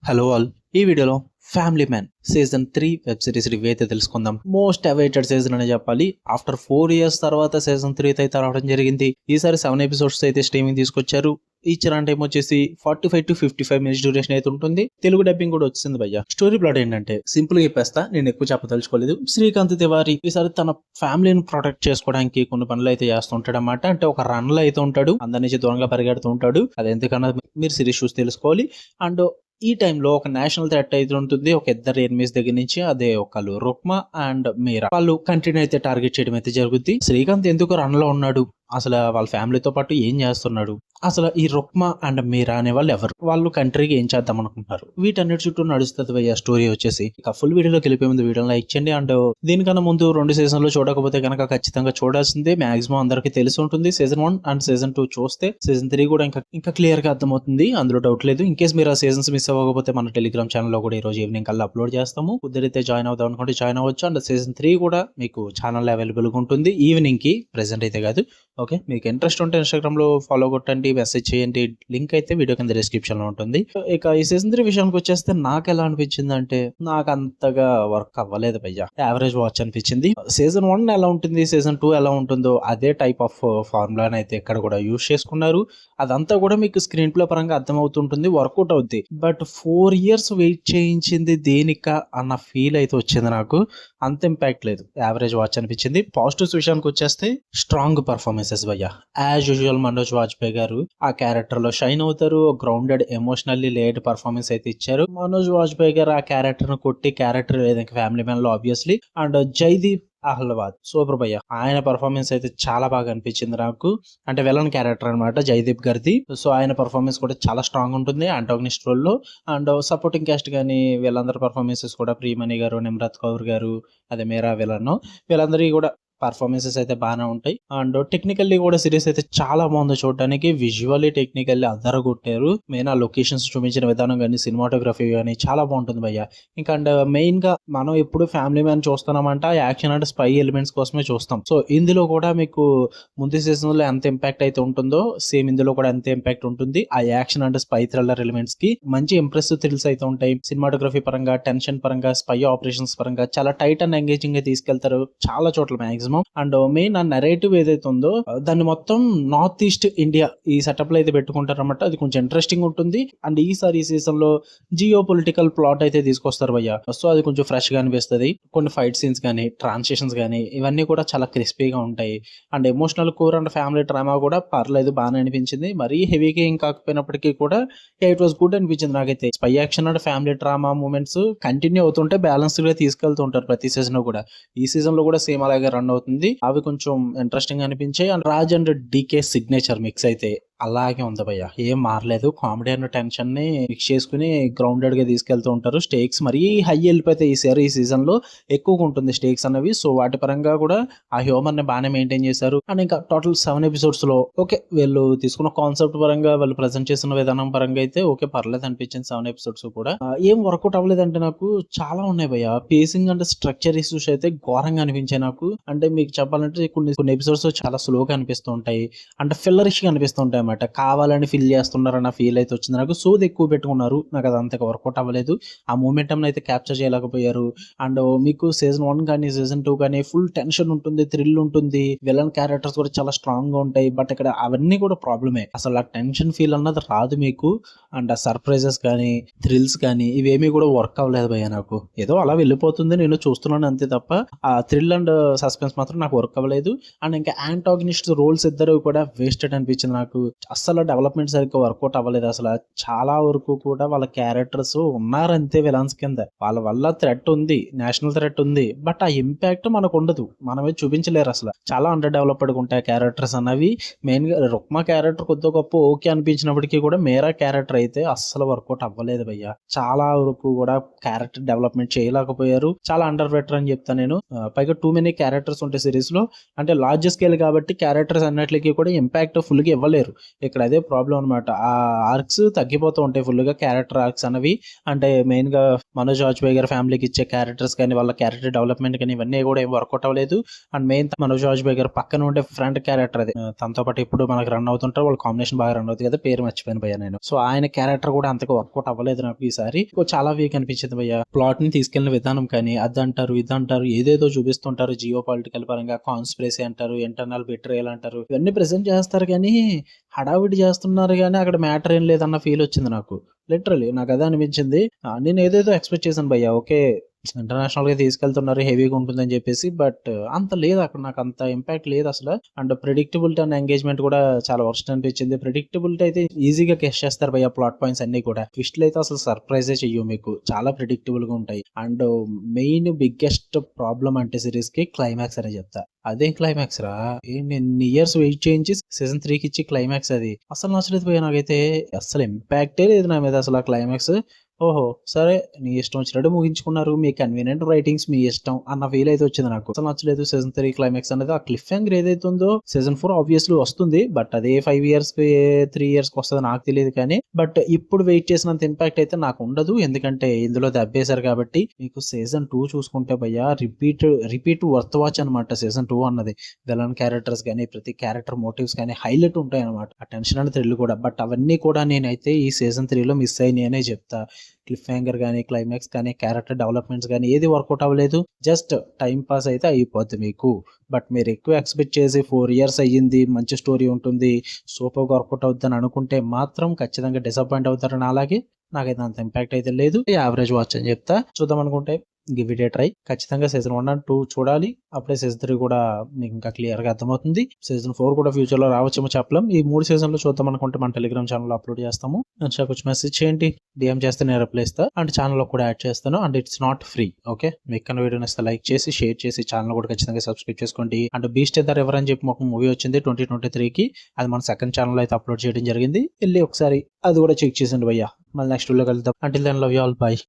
Hello all. ఈ వీడియోలో family man season 3 web series review అయితే తెలుసుకుందాం. మోస్ట్ అవైటెడ్ సీజన్ అని చెప్పాలి. ఆఫ్టర్ 4 years తర్వాత సీజన్ 3 అయితే రావడం జరిగింది. ఈసారి 7 episodes అయితే స్ట్రీమింగ్ తీసుకొచ్చారు. ఈచ్ రన్ టైం వచ్చేసి 45 to 55 minutes డ్యూరేషన్ అయితే ఉంటుంది. తెలుగు డబ్బింగ్ కూడా వచ్చింది భయ్య. స్టోరీ ప్లాట్ ఏంటంటే సింపుల్ గా చెప్పేస్తా, నేను ఎక్కువ చెప్పదలుచుకోలేదు. శ్రీకాంత్ తివారీ ఈసారి తన ఫ్యామిలీని ప్రొటెక్ట్ చేసుకోవడానికి కొన్ని పనులు అయితే చేస్తుంటాడు అన్నమాట. అంటే ఒక రన్ లో అయితే ఉంటాడు, అందరి నుంచి దూరంగా పరిగెడుతూ ఉంటాడు. అది ఎందుకన్నా మీరు సిరీస్ చూసి తెలుసుకోవాలి. అండ్ ఈ టైంలో ఒక నేషనల్ థ్రెట్ అయితే ఉంటుంది. ఒక ఇద్దరు ఎనిమిస్ దగ్గర నుంచి, అదే ఒకళ్ళు రుక్మా అండ్ మీరా, వాళ్ళు కంట్రీని అయితే టార్గెట్ చేయడం అయితే జరుగుతుంది. శ్రీకాంత్ ఎందుకు రన్ లో ఉన్నాడు, అసలు వాళ్ళ ఫ్యామిలీతో పాటు ఏం చేస్తున్నాడు, అసలు ఈ రుక్మా అండ్ మీరా అనే వాళ్ళు ఎవరు, వాళ్ళు కంట్రీకి ఏం చేద్దాం అనుకుంటున్నారు, వీటన్నిటి చుట్టూ నడుస్తుంది భయ్య స్టోరీ వచ్చేసి. ఇక ఫుల్ వీడియోలోకి వెళ్ళిపోయే ముందు వీడియో లైక్ చేయండి. అండ్ దీనికన్నా ముందు 2 సీజన్లు చూడకపోతే కనుక ఖచ్చితంగా చూడాల్సిందే. మాక్సిమం అందరికి తెలిసి ఉంటుంది. సీజన్ 1 అండ్ సీజన్ 2 చూస్తే సీజన్ 3 కూడా ఇంకా క్లియర్ గా అర్థమవుతుంది, అందులో డౌట్ లేదు. ఇన్ కేస్ మీరు ఆ సీజన్స్ మిస్ అవ్వకపోతే మన టెలిగ్రామ్ ఛానల్ లో కూడా ఈ రోజు ఈవినింగ్ కల్లా అప్లోడ్ చేస్తాము. కుదిరితే జాయిన్ అవుదాం అనుకుంటే జాయిన్ అవ్వచ్చు. అండ్ సీజన్ 3 కూడా మీకు ఛానల్ అవైలబుల్ గా ఉంటుంది ఈవినింగ్ కి, ప్రెసెంట్ అయితే కాదు. ఓకే, మీకు ఇంట్రెస్ట్ ఉంటే ఇన్స్టాగ్రామ్ లో ఫాలో కొట్టండి, మెసేజ్ చేయండి. లింక్ అయితే వీడియో కింద డిస్క్రిప్షన్ లో ఉంటుంది. ఇక ఈ సీజన్ 3 విషయానికి వచ్చేస్తే నాకు ఎలా అనిపించింది అంటే, నాకు అంతగా వర్క్ అవ్వలేదు భయ్య. యావరేజ్ వాచ్ అనిపించింది. సీజన్ 1 ఎలా ఉంటుంది, సీజన్ 2 ఎలా ఉంటుందో అదే టైప్ ఆఫ్ ఫార్ములాని అయితే ఇక్కడ కూడా యూజ్ చేసుకున్నారు. అదంతా కూడా మీకు స్క్రీన్ ప్లే పరంగా అర్థమవుతుంటుంది, వర్కౌట్ అవుద్ది. బట్ 4 years వెయిట్ చేయించింది దేనిక అన్న ఫీల్ అయితే వచ్చింది నాకు. అంత ఇంపాక్ట్ లేదు, యావరేజ్ వాచ్ అనిపించింది. పాజిటివ్స్ విషయానికి వచ్చేస్తే స్ట్రాంగ్ పర్ఫార్మెన్సెస్ భయ్య. యాజ్ యూజువల్ మనోజ్ వాజ్పేయి గారు ఆ క్యారెక్టర్ లో షైన్ అవుతారు. గ్రౌండెడ్, ఎమోషనల్లీ లేడ్ పర్ఫార్మెన్స్ అయితే ఇచ్చారు. మనోజ్ వాజ్పేయి గారు ఆ క్యారెక్టర్ ను కొట్టి క్యారెక్టర్ లేదు ఫ్యామిలీ మ్యాన్ లో ఆబ్వియస్లీ. అండ్ జైదీప్ అహ్లవాద్ సూపర్ భయ్య, ఆయన పర్ఫార్మెన్స్ అయితే చాలా బాగా అనిపించింది నాకు. అంటే విలన్ క్యారెక్టర్ అనమాట జైదీప్ గారిది. సో ఆయన పర్ఫార్మెన్స్ కూడా చాలా స్ట్రాంగ్ ఉంటుంది అంటాగనిస్ట్ రోల్ లో. అండ్ సపోర్టింగ్ క్యాస్ట్ గానీ వీళ్ళందరి పర్ఫార్మెన్సెస్ కూడా, ప్రియమణి గారు, నిమ్రత్ కౌర్ గారు, అదే మీరా విలన్, వీళ్ళందరికీ కూడా పర్ఫార్మెన్సెస్ అయితే బాగానే ఉంటాయి. అండ్ టెక్నికల్లీ కూడా సిరీస్ అయితే చాలా బాగుంది చూడడానికి. విజువల్లీ టెక్నికల్లీ అదరగొట్టారు. మెయిన్ ఆ లొకేషన్స్ చూపించిన విధానం కానీ, సినిమాటోగ్రఫీ కానీ చాలా బాగుంటుంది భయ్య. ఇంకా అండ్ మెయిన్ గా మనం ఎప్పుడు ఫ్యామిలీ మ్యాన్ చూస్తున్నామంటే యాక్షన్ అండ్ స్పై ఎలిమెంట్స్ కోసమే చూస్తాం. సో ఇందులో కూడా మీకు ముందు సీజన్ లో ఎంత ఇంపాక్ట్ అయితే ఉంటుందో సేమ్ ఇందులో కూడా అంతే ఇంపాక్ట్ ఉంటుంది. ఆ action and spy thriller elements కి మంచి ఇంప్రెసివ్ థ్రిల్స్ అయితే ఉంటాయి. సినిమాటోగ్రఫీ పరంగా, టెన్షన్ పరంగా, స్పై ఆపరేషన్స్ పరంగా చాలా టైట్ అండ్ ఎంగేజింగ్ గా తీసుకెళ్తారు చాలా చోట్ల మాక్సిమం. అండ్ మెయిన్ ఆ నెరేటివ్ ఏదైతే ఉందో దాన్ని మొత్తం నార్త్ ఈస్ట్ ఇండియా ఈ సెటప్ లో అయితే పెట్టుకుంటారు అనమాట. అది కొంచెం ఇంట్రెస్టింగ్ ఉంటుంది. అండ్ ఈసారి ఈ సీజన్ లో జియో పొలిటికల్ ప్లాట్ అయితే తీసుకొస్తారు భయ్య. సో అది కొంచెం ఫ్రెష్ గా అనిపిస్తుంది. కొన్ని ఫైట్ సీన్స్ కానీ, ట్రాన్సిషన్స్ కానీ ఇవన్నీ కూడా చాలా క్రిస్పీగా ఉంటాయి. And emotional core and family drama కూడా పర్లేదు, బాగానే అనిపించింది. మరీ హెవీగా ఏం కాకపోయినప్పటికీ కూడా ఇట్ వాస్ గుడ్ అనిపించింది నాకైతే. Spy action and family drama moments continue అవుతుంటే బ్యాలెన్స్డ్ గా తీసుకెళ్తుంటారు ప్రతి సీజన్ కూడా. ఈ సీజన్ లో కూడా సేమ్ అలాగే రన్ అవుతుంది. అవి కొంచెం ఇంట్రెస్టింగ్ అనిపించాయి. And Raj and DK signature mix అయితే అలాగే ఉంది భయ్య, ఏం మారలేదు. కామెడీ అండ్ టెన్షన్ ని మిక్స్ చేసుకుని గ్రౌండెడ్ గా తీసుకెళ్తూ ఉంటారు. స్టేక్స్ మరీ హై వెళ్ళిపోతే ఈ సీజన్ లో ఎక్కువగా ఉంటుంది స్టేక్స్ అనేవి. సో వాటి పరంగా కూడా ఆ హ్యూమర్ ని బాగానే మెయింటైన్ చేశారు. అండ్ ఇంకా టోటల్ 7 episodes లో ఓకే, వీళ్ళు తీసుకున్న కాన్సెప్ట్ పరంగా, వాళ్ళు ప్రజెంట్ చేసిన విధానం పరంగా అయితే ఓకే, పర్లేదు అనిపించింది. 7 episodes కూడా ఏం వర్కౌట్ అవ్వలేదంటే నాకు చాలా ఉన్నాయి భయ్య. పేసింగ్ అండ్ స్ట్రక్చర్ ఇష్యూస్ అయితే ఘోరంగా అనిపించాయి నాకు. అంటే మీకు చెప్పాలంటే కొన్ని ఎపిసోడ్స్ చాలా స్లోగా అనిపిస్తూ ఉంటాయి. అంటే ఫిల్లరిష్ గా అనిపిస్తూ ఉంటాయి అన్నమాట. కావాలని ఫిల్ చేస్తున్నారన్న ఫీల్ అయితే వచ్చింది నాకు. సోది ఎక్కువ పెట్టుకున్నారు, నాకు అది అంతగా వర్కౌట్ అవ్వలేదు. ఆ మూమెంటం అయితే క్యాప్చర్ చేయలేకపోయారు. అండ్ మీకు సీజన్ 1 కానీ సీజన్ 2 కానీ ఫుల్ టెన్షన్ ఉంటుంది, థ్రిల్ ఉంటుంది, విలన్ క్యారెక్టర్స్ కూడా చాలా స్ట్రాంగ్ గా ఉంటాయి. బట్ ఇక్కడ అవన్నీ కూడా ప్రాబ్లమే. అసలు ఆ టెన్షన్ ఫీల్ అన్నది రాదు మీకు. అండ్ ఆ సర్ప్రైజెస్ కానీ, థ్రిల్స్ కానీ ఇవేమీ కూడా వర్క్ అవ్వలేదు భయ్య నాకు. ఏదో అలా వెళ్ళిపోతుంది, నేను చూస్తున్నాను అంతే తప్ప ఆ థ్రిల్ అండ్ సస్పెన్స్ మాత్రం నాకు వర్క్ అవ్వలేదు. అండ్ ఇంకా యాంటాగనిస్ట్ రోల్స్ ఇద్దరు కూడా వేస్టెడ్ అనిపించింది నాకు. అసలు డెవలప్మెంట్ సరిగ్గా వర్కౌట్ అవ్వలేదు. అసలు చాలా వరకు కూడా వాళ్ళ క్యారెక్టర్స్ ఉన్నారంతే విలన్స్ కింద. వాళ్ళ వల్ల థ్రెట్ ఉంది, నేషనల్ థ్రెట్ ఉంది, బట్ ఆ ఇంపాక్ట్ మనకు ఉండదు, మనమే చూపించలేరు. అసలు చాలా అండర్ డెవలప్డ్ ఉంటాయి క్యారెక్టర్స్ అన్నవి. మెయిన్ గా రుక్మా క్యారెక్టర్ కొద్ది గొప్ప ఓకే అనిపించినప్పటికీ కూడా మేరా క్యారెక్టర్ అయితే అస్సలు వర్కౌట్ అవ్వలేదు భయ్య. చాలా వరకు కూడా క్యారెక్టర్ డెవలప్మెంట్ చేయలేకపోయారు. చాలా అండర్ బెటర్ అని చెప్తాను నేను. పైగా టూ మెనీ క్యారెక్టర్స్ ఉంటాయి సిరీస్ లో. అంటే లార్జ్ స్కేల్ కాబట్టి క్యారెక్టర్స్ అన్నిటికీ కూడా ఇంపాక్ట్ ఫుల్ గా ఇవ్వలేరు. ఇక్కడ అదే ప్రాబ్లం అనమాట. ఆ ఆర్క్స్ తగ్గిపోతూ ఉంటాయి ఫుల్గా, క్యారెక్టర్ ఆర్క్స్ అనేవి. అంటే మెయిన్గా మనోజ్ వాజ్పేయి గారి ఫ్యామిలీకి ఇచ్చే క్యారెక్టర్స్ కానీ, వాళ్ళ క్యారెక్టర్ డెవలప్మెంట్ కానీ ఇవన్నీ కూడా ఏం వర్కౌట్ అవ్వలేదు. అండ్ మెయిన్ మనోజ్ వాజ్పేయి గారు పక్కన ఉండే ఫ్రంట్ క్యారెక్టర్ అది, తనతో పాటు ఇప్పుడు మనకు రన్ అవుతుంటారు, వాళ్ళ కాంబినేషన్ బాగా రన్ అవుతుంది కదా, పేరు మర్చిపోయిన భయ్య నేను. సో ఆయన క్యారెక్టర్ కూడా అంతగా వర్కౌట్ అవ్వలేదు నాకు ఈసారి. చాలా వీక్ అనిపించింది భయ్య. ప్లాట్ ని తీసుకెళ్లిన విధానం కానీ, అదంటారు ఇదంటారు ఏదేదో చూపిస్తుంటారు, జియో పొలిటికల్ పరంగా కాన్స్పిరసీ అంటారు, ఇంటర్నల్ బిట్రేయల్ అంటారు, ఇవన్నీ ప్రెసెంట్ చేస్తారు కానీ హడావిడి చేస్తున్నారు కానీ అక్కడ మ్యాటర్ ఏం లేదన్న ఫీల్ వచ్చింది నాకు. లిటరలీ నాకు అదే అనిపించింది. నేను ఏదేదో ఎక్స్పెక్ట్ చేశాను భయ్య, ఓకే ఇంటర్నేషనల్ గా తీసుకెళ్తున్నారు, హెవీగా ఉంటుందని చెప్పేసి, బట్ అంత లేదు అక్కడ, నాకు అంత ఇంపాక్ట్ లేదు అసలు. అండ్ ప్రెడిక్టబిలిటీ అండ్ ఎంగేజ్మెంట్ కూడా చాలా వర్స్ట్ అనిపించింది. ప్రెడిక్టబిలిటీ అయితే ఈజీగా గెస్ చేస్తారు భయ్య, ప్లాట్ పాయింట్స్ అన్ని కూడా. ట్విస్ట్లు అయితే అసలు సర్ప్రైజే చెయ్యవు మీకు, చాలా ప్రెడిక్టబుల్ గా ఉంటాయి. అండ్ మెయిన్ బిగ్గెస్ట్ ప్రాబ్లం అంటే సిరీస్ కి క్లైమాక్స్ అనే చెప్తా. అదేం క్లైమాక్స్ రా, ఎన్ని ఇయర్స్ వెయిట్ చేయించి సీజన్ 3 కి ఇచ్చి క్లైమాక్స్ అది అసలు నచ్చలేదు భయ్య నాకైతే. అసలు ఇంపాక్టే లేదు నా మీద అసలు ఆ క్లైమాక్స్. ఓహో సరే నీ ఇష్టం వచ్చినట్టు ముగించుకున్నారు, మీ కన్వీనియంట్ రైటింగ్స్ మీ ఇష్టం అన్న ఫీల్ అయితే వచ్చింది నాకు. అసలు నచ్చలేదు సీజన్ 3 క్లైమాక్స్ అనేది. ఆ క్లిఫ్ హ్యాంగర్ ఏదైతే ఉందో సీజన్ 4 ఆబ్వియస్లీ వస్తుంది, బట్ అదే 5 years కి 3 years కి వస్తుంది నాకు తెలియదు కానీ, బట్ ఇప్పుడు వెయిట్ చేసినంత ఇంపాక్ట్ అయితే నాకు ఉండదు, ఎందుకంటే ఇందులో దెబ్బేశారు కాబట్టి. మీకు సీజన్ 2 చూసుకుంటే భయ్య రిపీట్ వర్త్ వాచ్ అనమాట సీజన్ 2 అన్నది. విలన్ క్యారెక్టర్స్ కానీ, ప్రతి క్యారెక్టర్ మోటివ్స్ కానీ హైలైట్ ఉంటాయి అనమాట. ఆ టెన్షన్ అండ్ థ్రిల్ కూడా, బట్ అవన్నీ కూడా నేనైతే ఈ సీజన్ 3లో మిస్ అయ్యి అనే చెప్తా. క్లిఫ్ హ్యాంగర్ కానీ, క్లైమాక్స్ కానీ, క్యారెక్టర్ డెవలప్మెంట్స్ కానీ ఏది వర్కౌట్ అవ్వలేదు. జస్ట్ టైం పాస్ అయితే అయిపోద్ది మీకు. బట్ మీరు ఎక్కువ ఎక్స్పెక్ట్ చేసి 4 years అయ్యింది, మంచి స్టోరీ ఉంటుంది, సూపర్ వర్కౌట్ అవుద్ది అని అనుకుంటే మాత్రం ఖచ్చితంగా డిసప్పాయింట్ అవుతారని. అలాగే నాకైతే అంత ఇంపాక్ట్ అయితే లేదు, యావరేజ్ వాచ్ అని చెప్తా. చూద్దాం అనుకుంటే గివ్ ఇట్ ఏ ట్రై. ఖచ్చితంగా సీజన్ 1 and 2 చూడాలి, అప్పుడే సీజన్ 3 కూడా మీకు ఇంకా క్లియర్ గా అర్థమవుతుంది. సీజన్ 4 కూడా ఫ్యూచర్ లో రావచ్చేమో చెప్పలేం. ఈ 3 సీజన్లు చూద్దాం అనుకుంటే మన టెలిగ్రామ్ ఛానల్ అప్లోడ్ చేస్తాము. నాకు కొంచెం మెసేజ్ చేయండి, డిఎం చేస్తే నేను రిప్లై ఇస్తాను. అండ్ ఛానల్ లో కూడా యాడ్ చేస్తాను. And it's not free, okay. మీకు వీడియో ఇస్తే లైక్ చేసి షేర్ చేసి ఛానల్ కూడా ఖచ్చితంగా సబ్స్క్రైబ్ చేసుకోండి. అండ్ బీస్ట్ ద రివర్ అని చెప్పి ఒక మూవీ వచ్చింది 2023కి, అది మన సెకండ్ ఛానల్ అయితే అప్లోడ్ చేయడం జరిగింది. వెళ్ళి ఒకసారి అది కూడా చెక్ చేసండి భయ్యా. మళ్ళీ నెక్స్ట్ వీడియో కలుద్దాం. Until then love you all, by.